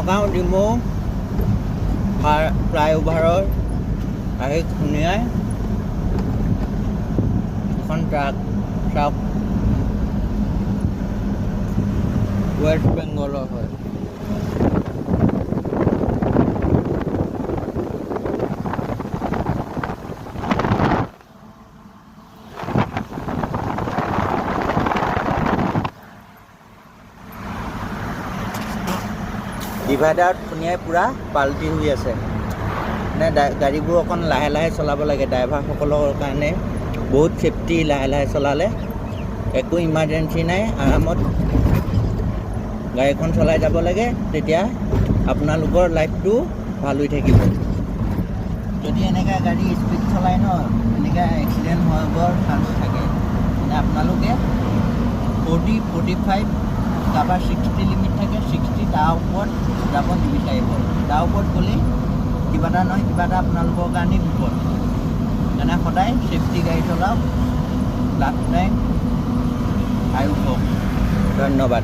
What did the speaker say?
নগাঁও ডিমৌ ফ্লাইঅভাৰৰ আহি খুন্দিয়াই এখন ট্ৰাক ৱেষ্ট বেংগলৰ হয়। ডিভাইডাৰত খুন্দিয়াই পূৰা পাল্টি হৈ আছে। মানে গাড়ীবোৰ অকণ লাহে লাহে চলাব লাগে। ড্ৰাইভাৰসকলৰ কাৰণে বহুত ছেফটি, লাহে লাহে চলালে একো ইমাৰ্জেঞ্চি নাই, আৰামত গাড়ীখন চলাই যাব লাগে, তেতিয়া আপোনালোকৰ লাইফটো ভাল হৈ থাকিব। যদি এনেকৈ গাড়ী স্পীড চলাই ন, এনেকৈ এক্সিডেণ্ট হোৱাৰ চান্স থাকে। মানে আপোনালোকে 40-45 কাৰোবাৰ 60 লিমিট থাকে, 60 তাৰ ওপৰত যাব নিবিচাৰিব। তাৰ ওপৰত গ'লেই কিবা এটা নহয় কিবা এটা আপোনালোকৰ কাৰণে বিপদ। সেইকাৰণে সদায় ছেফটি গাড়ী চলাওক। লাভ নাই আৰু হওক। ধন্যবাদ।